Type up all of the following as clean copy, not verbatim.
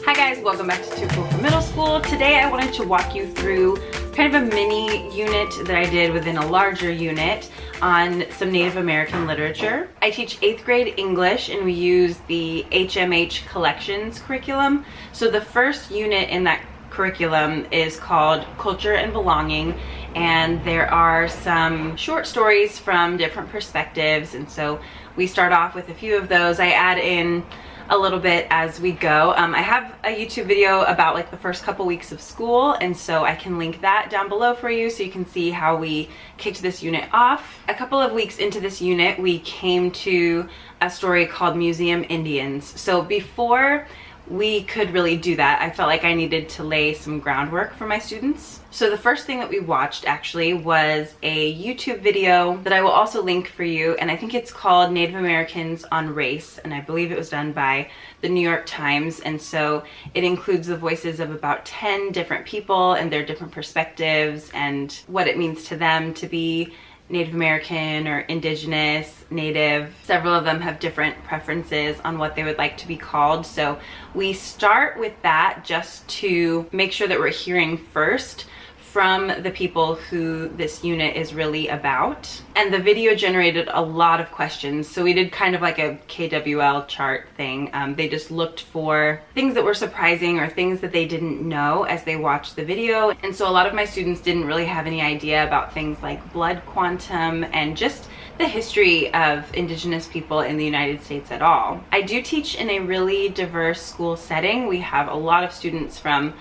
Hi guys, welcome back to Too Cool for Middle School. Today I wanted to walk you through kind of a mini unit that I did within a larger unit on some Native American literature. I teach 8th grade English and we use the HMH collections curriculum. So the first unit in that curriculum is called Culture and Belonging, and there are some short stories from different perspectives, and so we start off with a few of those. I add in a little bit as we go. I have a YouTube video about like the first couple weeks of school, and so I can link that down below for you so you can see how we kicked this unit off. A couple of weeks into this unit, we came to a story called Museum Indians. So before we could really do that, I felt like I needed to lay some groundwork for my students. So the first thing that we watched actually was a YouTube video that I will also link for you, and I think it's called Native Americans on Race, and I believe it was done by the New York Times, and so it includes the voices of about 10 different people and their different perspectives and what it means to them to be Native American or Indigenous, Native. Several of them have different preferences on what they would like to be called. So we start with that just to make sure that we're hearing first from the people who this unit is really about. And the video generated a lot of questions. So we did kind of like a KWL chart thing. They just looked for things that were surprising or things that they didn't know as they watched the video. And so a lot of my students didn't really have any idea about things like blood quantum and just the history of Indigenous people in the United States at all. I do teach in a really diverse school setting. We have a lot of students from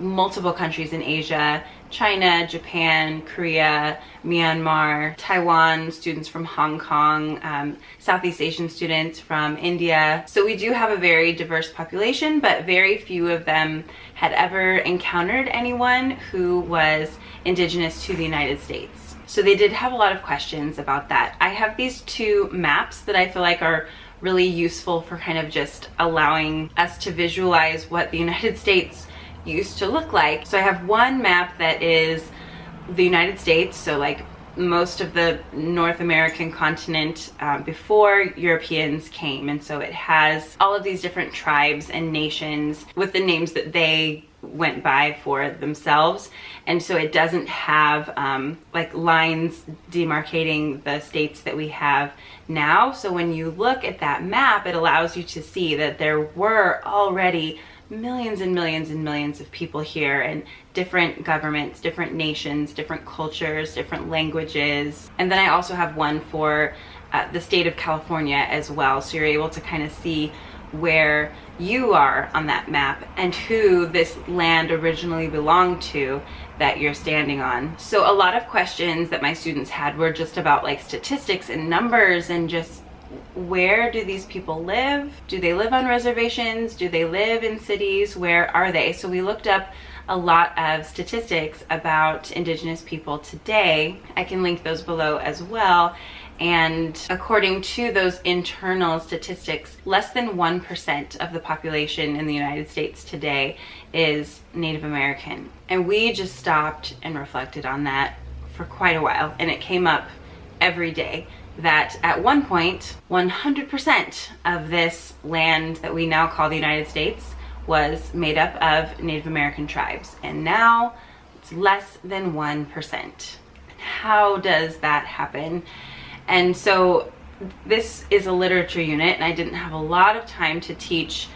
multiple countries in Asia: China, Japan, Korea, Myanmar, Taiwan, students from Hong Kong, Southeast Asian students from India. So we do have a very diverse population, but very few of them had ever encountered anyone who was Indigenous to the United States. So they did have a lot of questions about that. I have these two maps that I feel like are really useful for kind of just allowing us to visualize what the United States used to look like. So I have one map that is the United States, so like most of the North American continent before Europeans came, and so it has all of these different tribes and nations with the names that they went by for themselves, and so it doesn't have like lines demarcating the states that we have now. So when you look at that map, it allows you to see that there were already millions and millions and millions of people here, and different governments, different nations, different cultures, different languages. And then I also have one for the state of California as well, so you're able to kind of see where you are on that map and who this land originally belonged to that you're standing on. So a lot of questions that my students had were just about like statistics and numbers and just where do these people live? Do they live on reservations? Do they live in cities? Where are they? So we looked up a lot of statistics about Indigenous people today. I can link those below as well. And according to those internal statistics, less than 1% of the population in the United States today is Native American. And we just stopped and reflected on that for quite a while, and it came up every day that at one point 100% of this land that we now call the United States was made up of Native American tribes, and now it's less than 1%. How does that happen? And so this is a literature unit, and I didn't have a lot of time to teach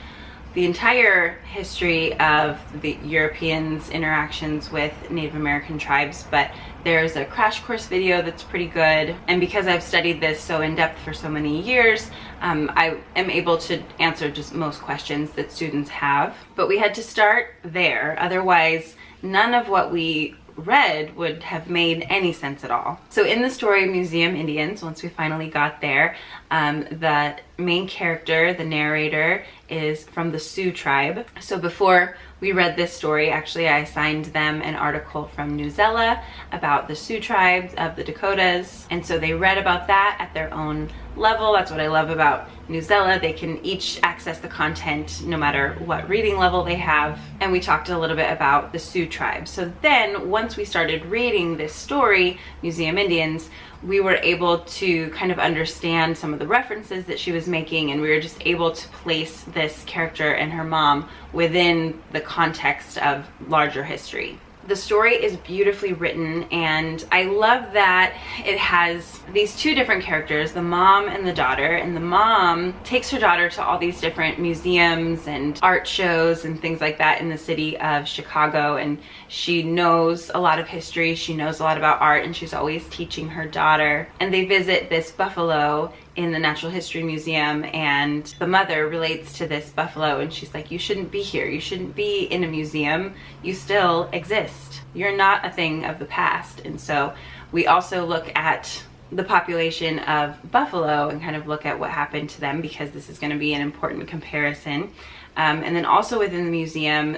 the entire history of the Europeans' interactions with Native American tribes, but there's a crash course video that's pretty good. And because I've studied this so in depth for so many years, I am able to answer just most questions that students have. But we had to start there, otherwise none of what we read would have made any sense at all. So in the story Museum Indians, once we finally got there, the main character, the narrator, is from the Sioux tribe. So before we read this story, actually I assigned them an article from Newsella about the Sioux tribes of the Dakotas, and so they read about that at their own level. That's what I love about Newsella. They can each access the content no matter what reading level they have. And we talked a little bit about the Sioux tribe. So then once we started reading this story, Museum Indians, we were able to kind of understand some of the references that she was making, and we were just able to place this character and her mom within the context of larger history. The story is beautifully written, and I love that it has these two different characters, the mom and the daughter, and the mom takes her daughter to all these different museums and art shows and things like that in the city of Chicago, and she knows a lot of history, she knows a lot about art, and she's always teaching her daughter. And they visit this buffalo in the Natural History Museum, and the mother relates to this buffalo, and she's like, you shouldn't be here, you shouldn't be in a museum, you still exist, you're not a thing of the past. And so we also look at the population of buffalo and kind of look at what happened to them, because this is going to be an important comparison. And then also within the museum,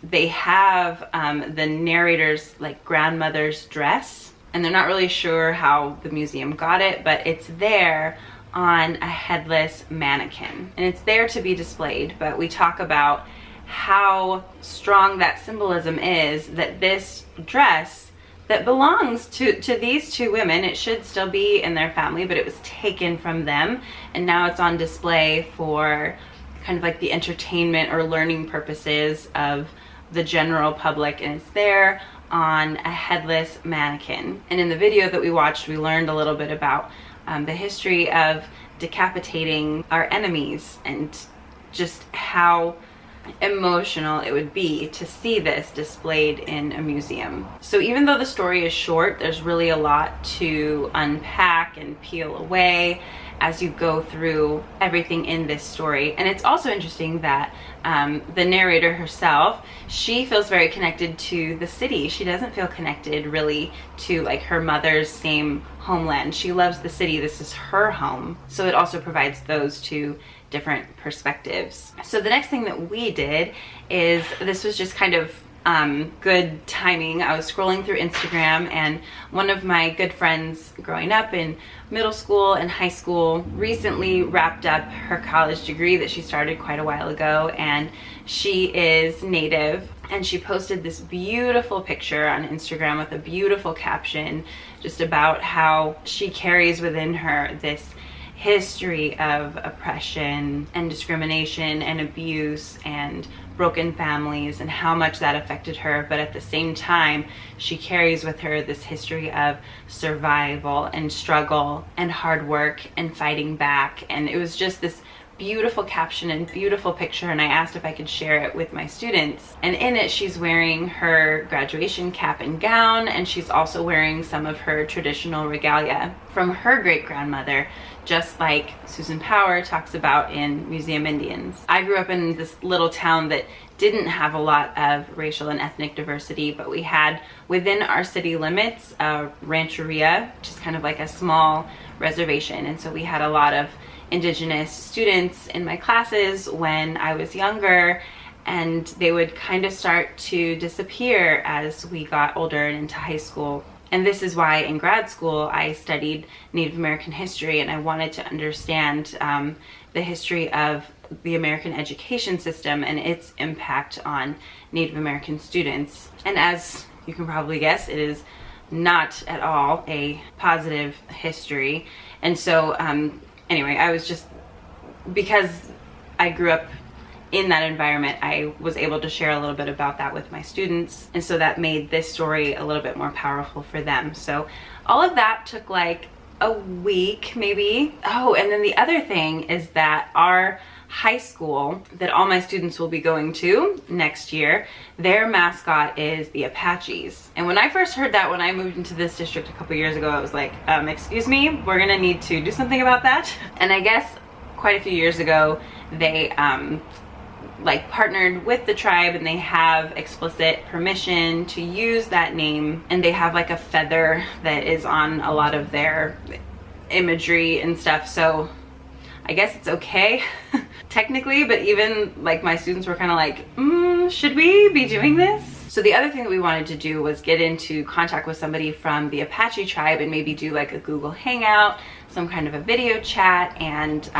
they have the narrator's like grandmother's dress, and they're not really sure how the museum got it, but it's there on a headless mannequin, and it's there to be displayed. But we talk about how strong that symbolism is, that this dress that belongs to these two women, it should still be in their family, but it was taken from them, and now it's on display for kind of like the entertainment or learning purposes of the general public, and it's there on a headless mannequin. And in the video that we watched, we learned a little bit about the history of decapitating our enemies, and just how emotional it would be to see this displayed in a museum. So even though the story is short, there's really a lot to unpack and peel away as you go through everything in this story. And it's also interesting that the narrator herself, she feels very connected to the city. She doesn't feel connected really to like her mother's same homeland. She loves the city. This is her home. So it also provides those two different perspectives. So the next thing that we did is, this was just kind of good timing. I was scrolling through Instagram, and one of my good friends growing up in middle school and high school recently wrapped up her college degree that she started quite a while ago, and she is Native, and she posted this beautiful picture on Instagram with a beautiful caption just about how she carries within her this history of oppression and discrimination and abuse and broken families, and how much that affected her. But at the same time, she carries with her this history of survival and struggle and hard work and fighting back. And it was just this beautiful caption and beautiful picture, and I asked if I could share it with my students. And in it, she's wearing her graduation cap and gown, and she's also wearing some of her traditional regalia from her great-grandmother, just like Susan Power talks about in Museum Indians. I grew up in this little town that didn't have a lot of racial and ethnic diversity, but we had within our city limits a rancheria, which is kind of like a small reservation. And so we had a lot of Indigenous students in my classes when I was younger, and they would kind of start to disappear as we got older and into high school. And this is why in grad school I studied Native American history, and I wanted to understand the history of the American education system and its impact on Native American students. And as you can probably guess, it is not at all a positive history. And so anyway, I was just, because I grew up in that environment, I was able to share a little bit about that with my students, and so that made this story a little bit more powerful for them. So all of that took like a week maybe. Oh, and then the other thing is that our high school that all my students will be going to next year, their mascot is the Apaches. And when I first heard that, when I moved into this district a couple years ago, I was like, excuse me, we're gonna need to do something about that. And I guess quite a few years ago, they like partnered with the tribe, and they have explicit permission to use that name, and they have like a feather that is on a lot of their imagery and stuff. So I guess it's okay technically, but even like my students were kind of like, should we be doing this? So the other thing that we wanted to do was get into contact with somebody from the Apache tribe and maybe do like a Google Hangout, some kind of a video chat, and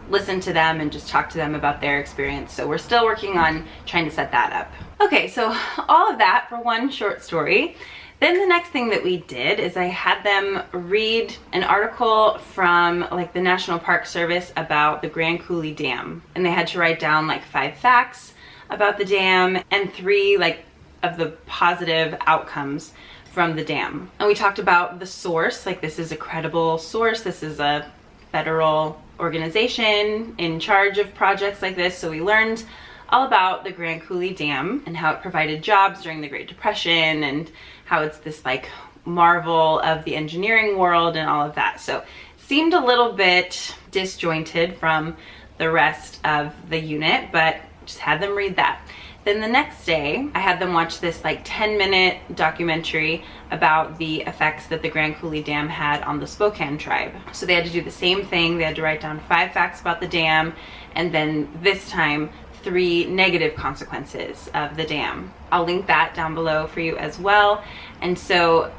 listen to them and just talk to them about their experience. So we're still working on trying to set that up. Okay, so all of that for one short story. Then the next thing that we did is I had them read an article from like the National Park Service about the Grand Coulee Dam. And they had to write down like 5 facts about the dam and 3 like of the positive outcomes from the dam. And we talked about the source, like this is a credible source. This is a federal organization in charge of projects like this. So we learned all about the Grand Coulee Dam and how it provided jobs during the Great Depression and how it's this like marvel of the engineering world and all of that. So it seemed a little bit disjointed from the rest of the unit, but just had them read that. Then the next day, I had them watch this like 10-minute documentary about the effects that the Grand Coulee Dam had on the Spokane tribe. So they had to do the same thing. They had to write down 5 facts about the dam, and then this time 3 negative consequences of the dam. I'll link that down below for you as well. And so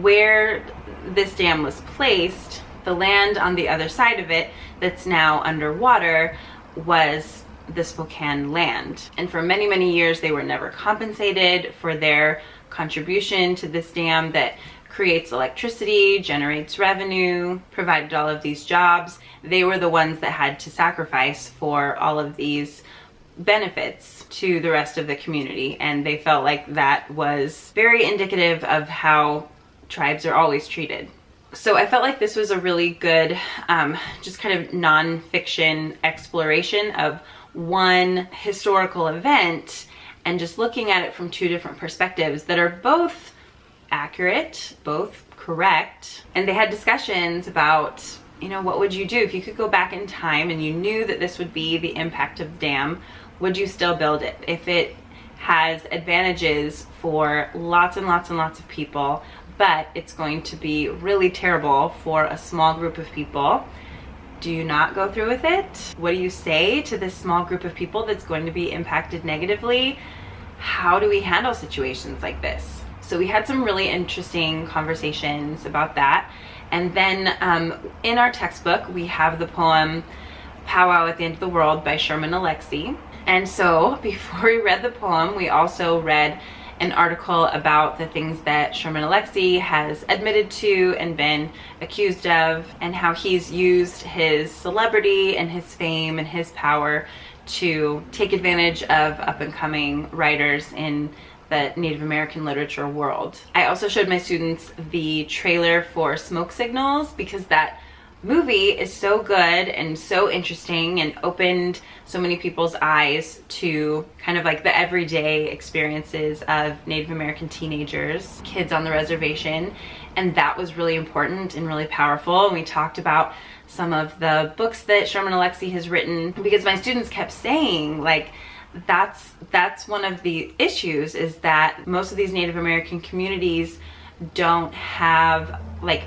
where this dam was placed, the land on the other side of it that's now underwater was the Spokane land. And for many, many years, they were never compensated for their contribution to this dam that creates electricity, generates revenue, provided all of these jobs. They were the ones that had to sacrifice for all of these benefits to the rest of the community, and they felt like that was very indicative of how tribes are always treated. So I felt like this was a really good just kind of non-fiction exploration of one historical event and just looking at it from 2 different perspectives that are both accurate, both correct. And they had discussions about, you know, what would you do if you could go back in time and you knew that this would be the impact of the dam? Would you still build it? If it has advantages for lots and lots and lots of people, but it's going to be really terrible for a small group of people, do you not go through with it? What do you say to this small group of people that's going to be impacted negatively? How do we handle situations like this? So we had some really interesting conversations about that. And then in our textbook, we have the poem Powwow at the End of the World by Sherman Alexie. And so before we read the poem, we also read an article about the things that Sherman Alexie has admitted to and been accused of, and how he's used his celebrity and his fame and his power to take advantage of up-and-coming writers in the Native American literature world. I also showed my students the trailer for Smoke Signals because that movie is so good and so interesting and opened so many people's eyes to kind of like the everyday experiences of Native American teenagers, kids on the reservation. And that was really important and really powerful. And we talked about some of the books that Sherman Alexie has written, because my students kept saying like, that's one of the issues, is that most of these Native American communities don't have like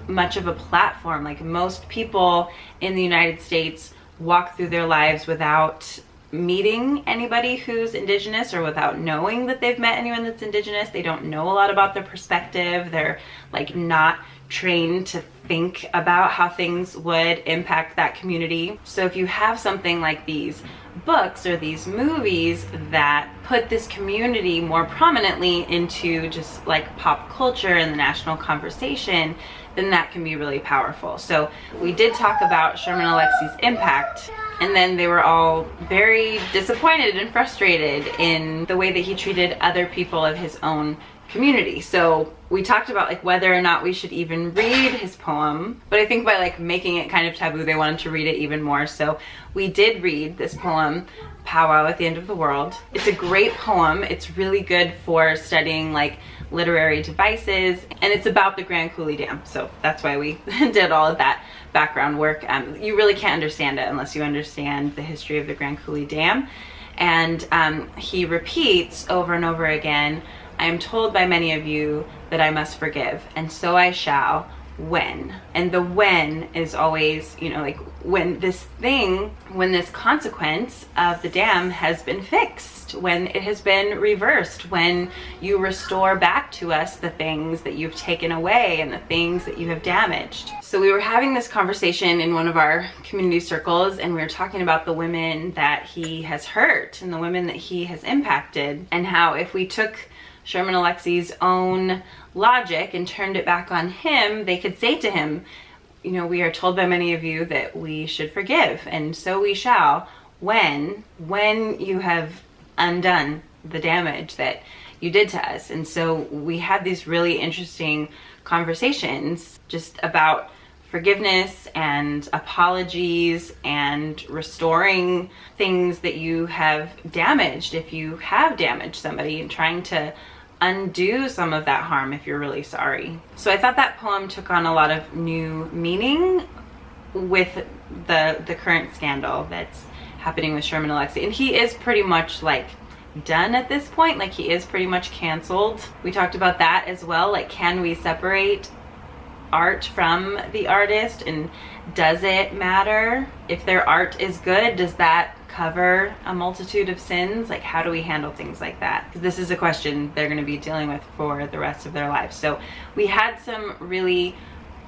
much of a platform. Like most people in the United States walk through their lives without meeting anybody who's Indigenous or without knowing that they've met anyone that's Indigenous. They don't know a lot about their perspective. They're like not trained to think about how things would impact that community. So if you have something like these books or these movies that put this community more prominently into just like pop culture and the national conversation, then that can be really powerful. So we did talk about Sherman Alexie's impact, and then they were all very disappointed and frustrated in the way that he treated other people of his own community. So we talked about like whether or not we should even read his poem, but I think by like making it kind of taboo, they wanted to read it even more. So we did read this poem, Powwow at the End of the World. It's a great poem. It's really good for studying like literary devices, and it's about the Grand Coulee Dam. So that's why we did all of that background work. You really can't understand it unless you understand the history of the Grand Coulee Dam. And he repeats over and over again, I am told by many of you that I must forgive, and so I shall, when. And the when is always, you know, like when this consequence of the dam has been fixed, when it has been reversed, when you restore back to us the things that you've taken away and the things that you have damaged. So we were having this conversation in one of our community circles, and we were talking about the women that he has hurt and the women that he has impacted, and how if we took Sherman Alexie's own logic and turned it back on him, they could say to him, you know, we are told by many of you that we should forgive, and so we shall when you have undone the damage that you did to us. And so we had these really interesting conversations just about forgiveness and apologies and restoring things that you have damaged if you have damaged somebody, and trying to undo some of that harm if you're really sorry. So I thought that poem took on a lot of new meaning with the current scandal that's happening with Sherman Alexie. And he is pretty much like done at this point, like he is pretty much canceled. We talked about that as well, like can we separate art from the artist, and does it matter if their art is good? Does that cover a multitude of sins? Like how do we handle things like that? Because this is a question they're going to be dealing with for the rest of their lives. So we had some really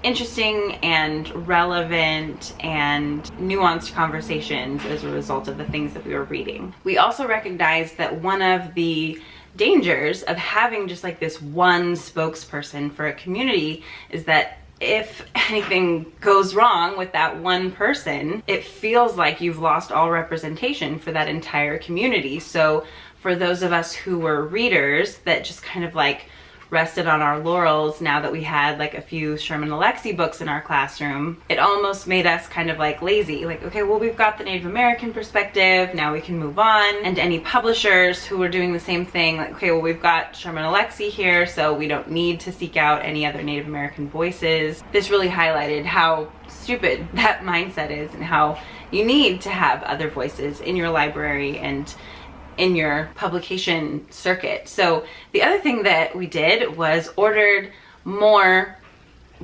interesting and relevant and nuanced conversations as a result of the things that we were reading. We also recognized that one of the dangers of having just like this one spokesperson for a community is that if anything goes wrong with that one person, it feels like you've lost all representation for that entire community. So for those of us who were readers that just kind of like rested on our laurels now that we had like a few Sherman Alexie books in our classroom, it almost made us kind of like lazy. Like, okay, well, we've got the Native American perspective, now we can move on. And any publishers who were doing the same thing, like, okay, well, we've got Sherman Alexie here, so we don't need to seek out any other Native American voices. This really highlighted how stupid that mindset is, and how you need to have other voices in your library and in your publication circuit. So the other thing that we did was ordered more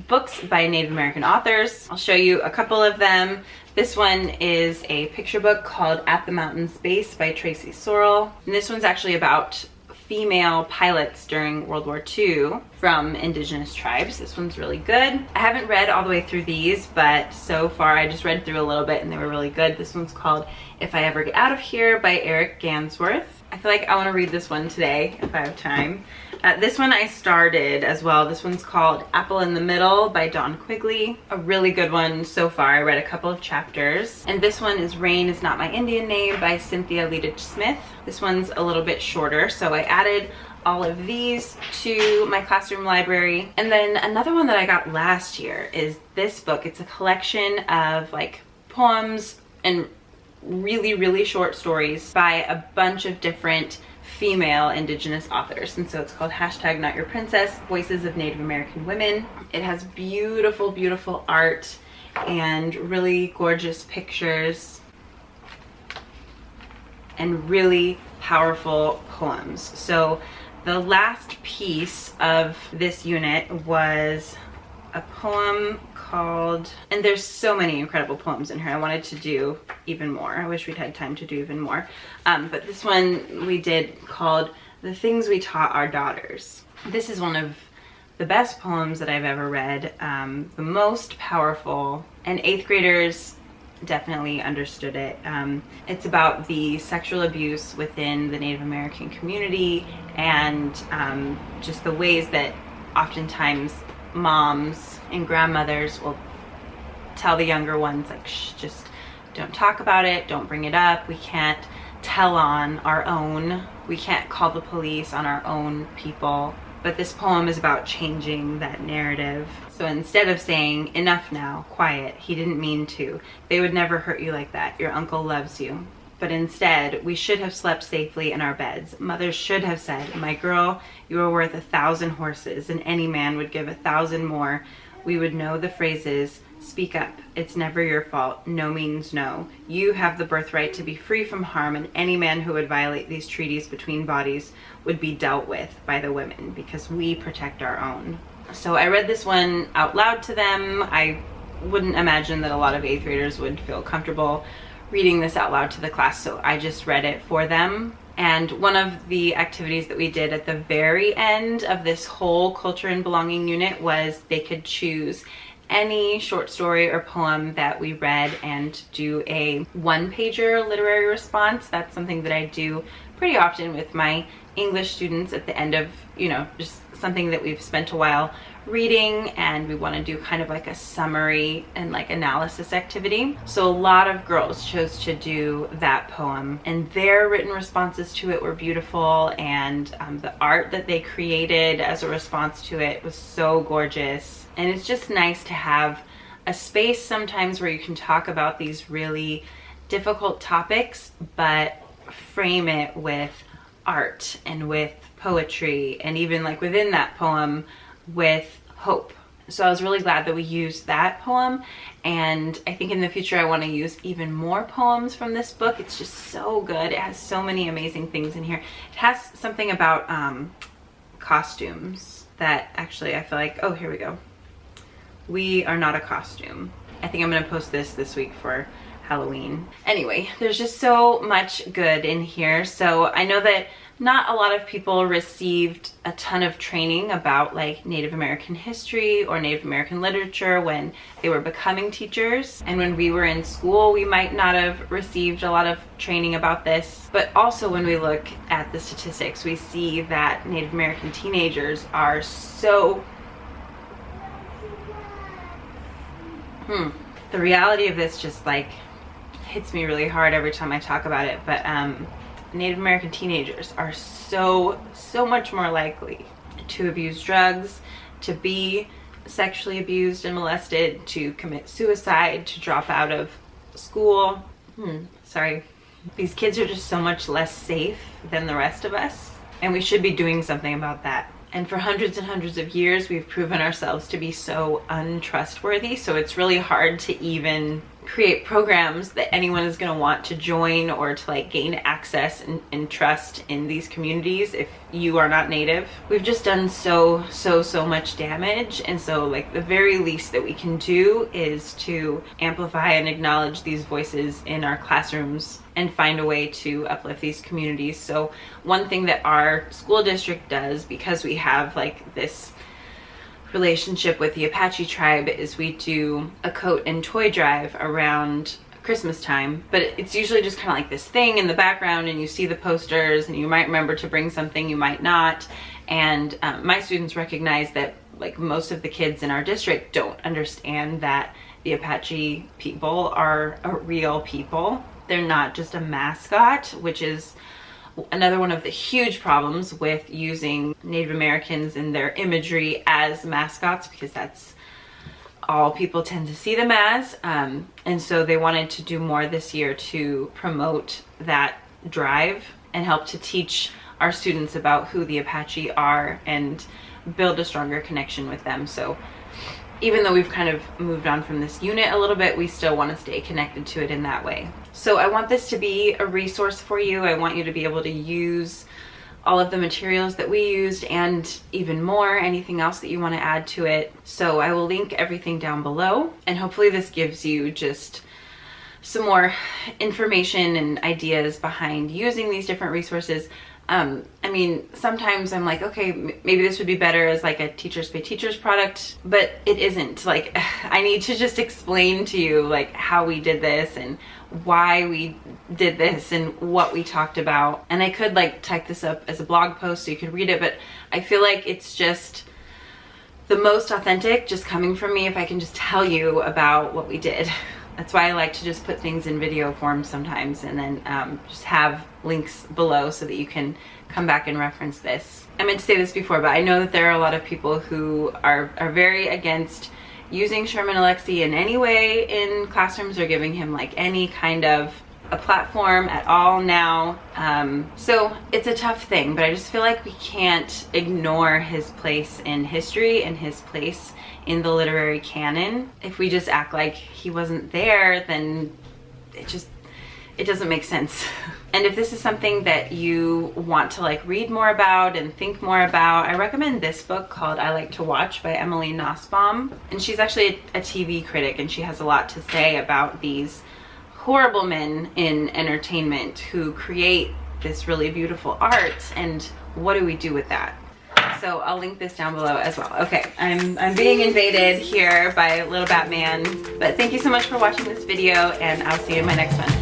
books by Native American authors. I'll show you a couple of them. This one is a picture book called At the Mountain's Base by Tracy Sorrell. And this one's actually about female pilots during World War II from indigenous tribes. This one's really good. I haven't read all the way through these, but so far I just read through a little bit and they were really good. This one's called If I Ever Get Out of Here by Eric Gansworth. I feel like I want to read this one today if I have time. This one I started as well. This one's called Apple in the Middle by Dawn Quigley. A really good one so far. I read a couple of chapters. And this one is Rain Is Not My Indian Name by Cynthia Leitich Smith. This one's a little bit shorter, so I added all of these to my classroom library. And then another one that I got last year is this book. It's a collection of like poems and really short stories by a bunch of different female indigenous authors. And so it's called Hashtag Not Your Princess, Voices of Native American Women. It has beautiful art and really gorgeous pictures and really powerful poems. So the last piece of this unit was a poem called, and there's so many incredible poems in here. I wanted to do even more. I wish we'd had time to do even more. But this one we did called The Things We Taught Our Daughters. This is one of the best poems that I've ever read, the most powerful, and 8th graders definitely understood it. It's about the sexual abuse within the Native American community, and just the ways that oftentimes moms and grandmothers will tell the younger ones, like, shh, just don't talk about it, don't bring it up, we can't tell on our own, we can't call the police on our own people. But this poem is about changing that narrative. So instead of saying, enough now, quiet, he didn't mean to, they would never hurt you like that, your uncle loves you. But instead, we should have slept safely in our beds. Mothers should have said, my girl, you are worth 1,000 horses, and any man would give 1,000 more. We would know the phrases, speak up, it's never your fault, no means no. You have the birthright to be free from harm, and any man who would violate these treaties between bodies would be dealt with by the women, because we protect our own. So I read this one out loud to them. I wouldn't imagine that a lot of 8th graders would feel comfortable reading this out loud to the class, so I just read it for them. And one of the activities that we did at the very end of this whole Culture and Belonging unit was they could choose any short story or poem that we read and do a one-pager literary response. That's something that I do pretty often with my English students at the end of, you know, just something that we've spent a while reading, and we want to do kind of like a summary and like analysis activity. So a lot of girls chose to do that poem, and their written responses to it were beautiful, and the art that they created as a response to it was so gorgeous. And it's just nice to have a space sometimes where you can talk about these really difficult topics, but frame it with art and with poetry, and even like within that poem with hope. So I was really glad that we used that poem, and I think in the future I want to use even more poems from this book. It's just so good. It has so many amazing things in here. It has something about costumes that actually I feel like, oh, here we go. We are not a costume. I think I'm gonna post this week for Halloween. Anyway, there's just so much good in here. So I know that not a lot of people received a ton of training about like Native American history or Native American literature when they were becoming teachers. And when we were in school, we might not have received a lot of training about this. But also when we look at the statistics, we see that Native American teenagers are so... The reality of this just like hits me really hard every time I talk about it, but Native American teenagers are so much more likely to abuse drugs, to be sexually abused and molested, to commit suicide, to drop out of school. Sorry. These kids are just so much less safe than the rest of us, and we should be doing something about that. And for hundreds and hundreds of years, we've proven ourselves to be so untrustworthy. So it's really hard to even create programs that anyone is going to want to join or to like gain access and trust in these communities if you are not Native. We've just done so much damage, and so like the very least that we can do is to amplify and acknowledge these voices in our classrooms and find a way to uplift these communities. So one thing that our school district does, because we have like this relationship with the Apache tribe, is we do a coat and toy drive around Christmas time, but it's usually just kind of like this thing in the background, and you see the posters, and you might remember to bring something, you might not. And my students recognize that like most of the kids in our district don't understand that the Apache people are a real people. They're not just a mascot, which is another one of the huge problems with using Native Americans and their imagery as mascots, because that's all people tend to see them as. And so they wanted to do more this year to promote that drive and help to teach our students about who the Apache are and build a stronger connection with them. So even though we've kind of moved on from this unit a little bit, we still want to stay connected to it in that way. So I want this to be a resource for you. I want you to be able to use all of the materials that we used and even more, anything else that you want to add to it. So I will link everything down below, and hopefully this gives you just some more information and ideas behind using these different resources. I mean, sometimes I'm like, okay, maybe this would be better as like a Teachers Pay Teachers product, but it isn't. Like, I need to just explain to you like how we did this and why we did this and what we talked about. And I could like type this up as a blog post so you could read it, but I feel like it's just the most authentic just coming from me if I can just tell you about what we did. That's why I like to just put things in video form sometimes, and then just have links below so that you can come back and reference this. I meant to say this before, but I know that there are a lot of people who are very against using Sherman Alexie in any way in classrooms or giving him like any kind of a platform at all now. So it's a tough thing, but I just feel like we can't ignore his place in history and his place in the literary canon. If we just act like he wasn't there, then it doesn't make sense. And if this is something that you want to like read more about and think more about, I recommend this book called I Like to Watch by Emily Nussbaum. And she's actually a TV critic, and she has a lot to say about these horrible men in entertainment who create this really beautiful art, and what do we do with that? So I'll link this down below as well. Okay, I'm being invaded here by little Batman, but thank you so much for watching this video, and I'll see you in my next one.